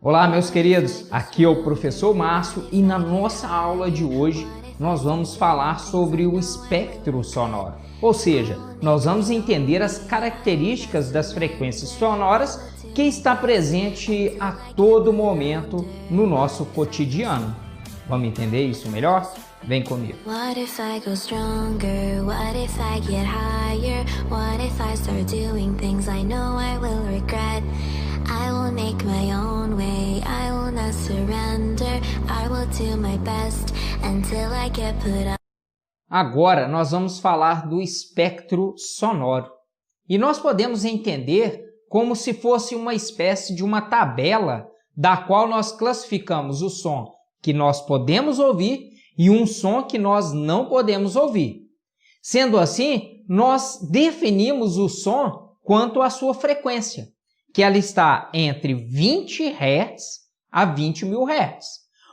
Olá, meus queridos, aqui é o professor Márcio e na nossa aula de hoje nós vamos falar sobre o espectro sonoro, ou seja, nós vamos entender as características das frequências sonoras que está presente a todo momento no nosso cotidiano. Vamos entender isso melhor? Vem comigo. What if I go stronger? What if I get higher? What if I start doing things I know I will regret? I will make my own way, I will not surrender, I will do my best until I get put up. Agora nós vamos falar do espectro sonoro. E nós podemos entender como se fosse uma espécie de uma tabela da qual nós classificamos o som que nós podemos ouvir e um som que nós não podemos ouvir. Sendo assim, nós definimos o som quanto à sua frequência, que ela está entre 20 Hz a 20.000 Hz,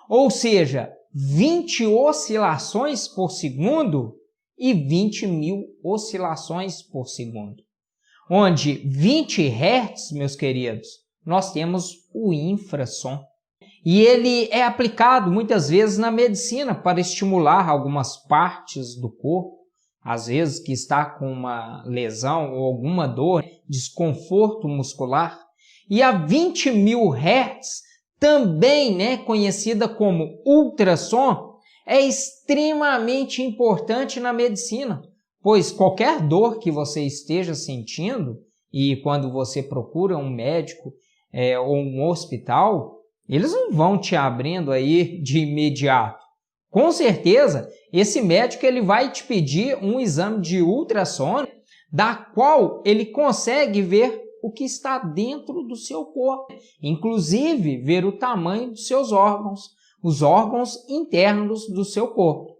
ou seja, 20 oscilações por segundo e 20.000 oscilações por segundo. Onde 20 Hz, meus queridos, nós temos o infrassom. E ele é aplicado muitas vezes na medicina para estimular algumas partes do corpo, às vezes que está com uma lesão ou alguma dor, desconforto muscular. E a 20.000 Hz, também conhecida como ultrassom, é extremamente importante na medicina, pois qualquer dor que você esteja sentindo, e quando você procura um médico ou um hospital, eles não vão te abrindo aí de imediato. Com certeza, esse médico ele vai te pedir um exame de ultrassom, da qual ele consegue ver o que está dentro do seu corpo, inclusive ver o tamanho dos seus órgãos, os órgãos internos do seu corpo.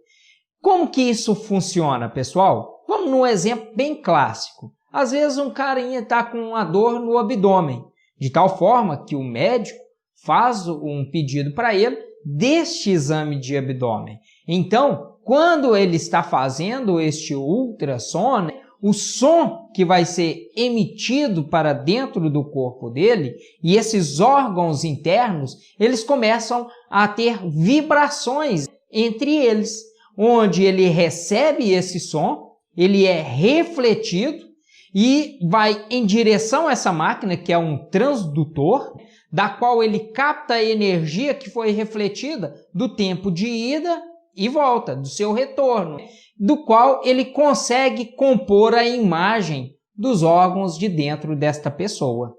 Como que isso funciona, pessoal? Vamos num exemplo bem clássico. Às vezes um carinha está com uma dor no abdômen, de tal forma que o médico faz um pedido para ele deste exame de abdômen. Então, quando ele está fazendo este ultrassom, o som que vai ser emitido para dentro do corpo dele e esses órgãos internos, eles começam a ter vibrações entre eles, onde ele recebe esse som, ele é refletido e vai em direção a essa máquina, que é um transdutor, da qual ele capta a energia que foi refletida do tempo de ida e volta, do seu retorno, do qual ele consegue compor a imagem dos órgãos de dentro desta pessoa.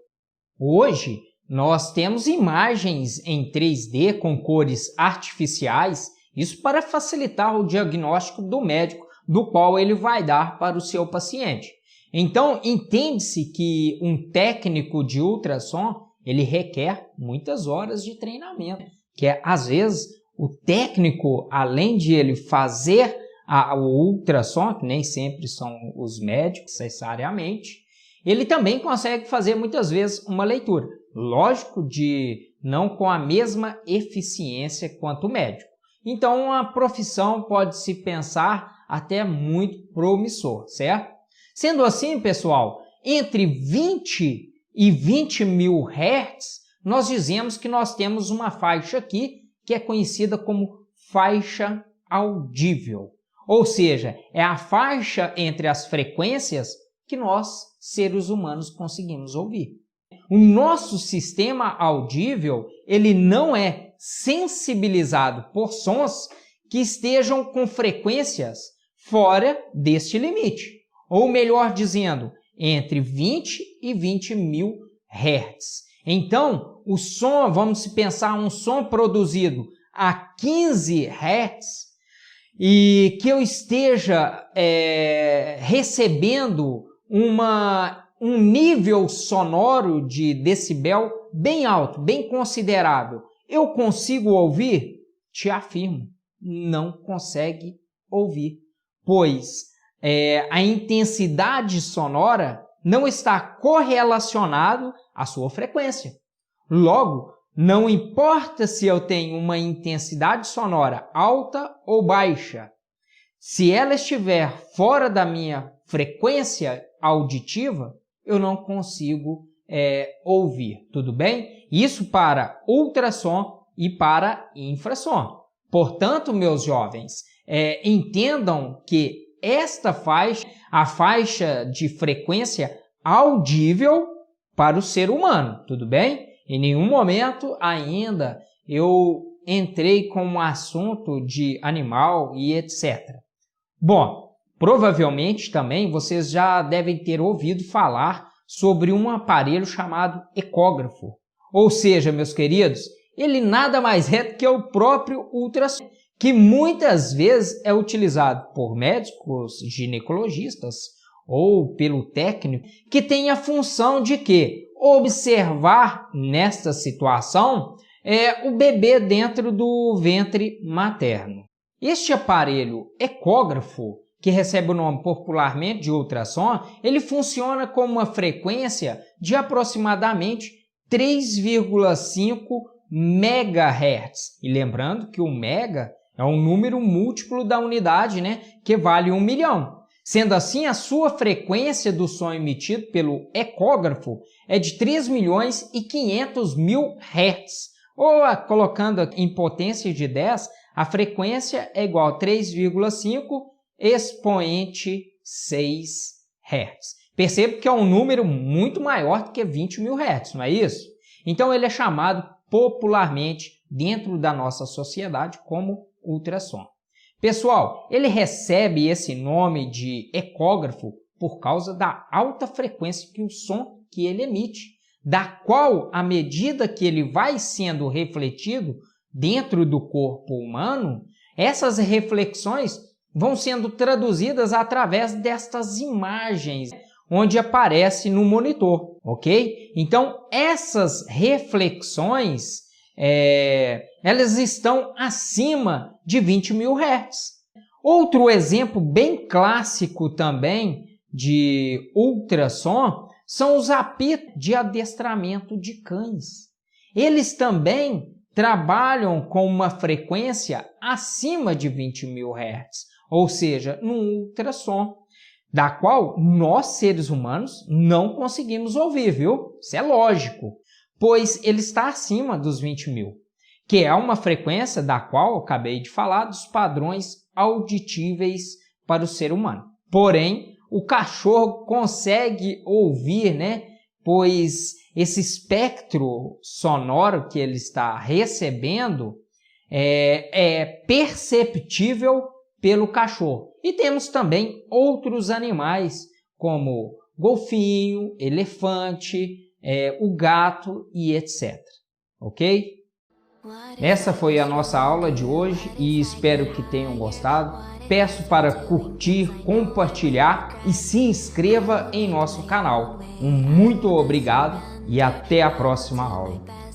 Hoje, nós temos imagens em 3D com cores artificiais, isso para facilitar o diagnóstico do médico, do qual ele vai dar para o seu paciente. Então, entende-se que um técnico de ultrassom ele requer muitas horas de treinamento, que às vezes o técnico, além de ele fazer o ultrassom, que nem sempre são os médicos necessariamente, ele também consegue fazer muitas vezes uma leitura. Lógico, de não com a mesma eficiência quanto o médico. Então, uma profissão pode se pensar até muito promissor, certo? Sendo assim, pessoal, entre 20 e 20.000 Hz, nós dizemos que nós temos uma faixa aqui que é conhecida como faixa audível. Ou seja, é a faixa entre as frequências que nós, seres humanos, conseguimos ouvir. O nosso sistema audível, ele não é sensibilizado por sons que estejam com frequências fora deste limite. Ou melhor dizendo, entre 20 e 20.000 Hz. Então, o som, vamos pensar um som produzido a 15 Hz e que eu esteja recebendo um nível sonoro de decibel bem alto, bem considerável. Eu consigo ouvir? Te afirmo, não consegue ouvir, pois a intensidade sonora não está correlacionado à sua frequência. Logo, não importa se eu tenho uma intensidade sonora alta ou baixa, se ela estiver fora da minha frequência auditiva, eu não consigo ouvir, tudo bem? Isso para ultrassom e para infrassom. Portanto, meus jovens, entendam que esta faixa, a faixa de frequência audível para o ser humano, tudo bem? Em nenhum momento ainda eu entrei com um assunto de animal e etc. Bom, provavelmente também vocês já devem ter ouvido falar sobre um aparelho chamado ecógrafo. Ou seja, meus queridos, ele nada mais é do que o próprio ultrassom, que muitas vezes é utilizado por médicos ginecologistas ou pelo técnico, que tem a função de quê? Observar nesta situação o bebê dentro do ventre materno. Este aparelho ecógrafo, que recebe o nome popularmente de ultrassom, ele funciona com uma frequência de aproximadamente 3,5 MHz. E lembrando que o mega é um número múltiplo da unidade, né, que vale 1 milhão. Sendo assim, a sua frequência do som emitido pelo ecógrafo é de 3.500.000 Hz. Ou, colocando em potência de 10, a frequência é igual a 3,5 expoente 6 Hz. Perceba que é um número muito maior do que 20.000 Hz, não é isso? Então, ele é chamado popularmente dentro da nossa sociedade como ultrassom. Pessoal, ele recebe esse nome de ecógrafo por causa da alta frequência que o som que ele emite, da qual, à medida que ele vai sendo refletido dentro do corpo humano, essas reflexões vão sendo traduzidas através destas imagens onde aparece no monitor, ok? Então, essas reflexões, elas estão acima de 20.000 Hz. Outro exemplo bem clássico também de ultrassom são os apitos de adestramento de cães. Eles também trabalham com uma frequência acima de 20.000 Hz, ou seja, no ultrassom, da qual nós, seres humanos, não conseguimos ouvir, viu? Isso é lógico, pois ele está acima dos 20.000, que é uma frequência da qual eu acabei de falar dos padrões auditíveis para o ser humano. Porém, o cachorro consegue ouvir, né? Pois esse espectro sonoro que ele está recebendo é perceptível pelo cachorro. E temos também outros animais, como golfinho, elefante, o gato e etc. Ok? Essa foi a nossa aula de hoje e espero que tenham gostado. Peço para curtir, compartilhar e se inscreva em nosso canal. Um muito obrigado e até a próxima aula.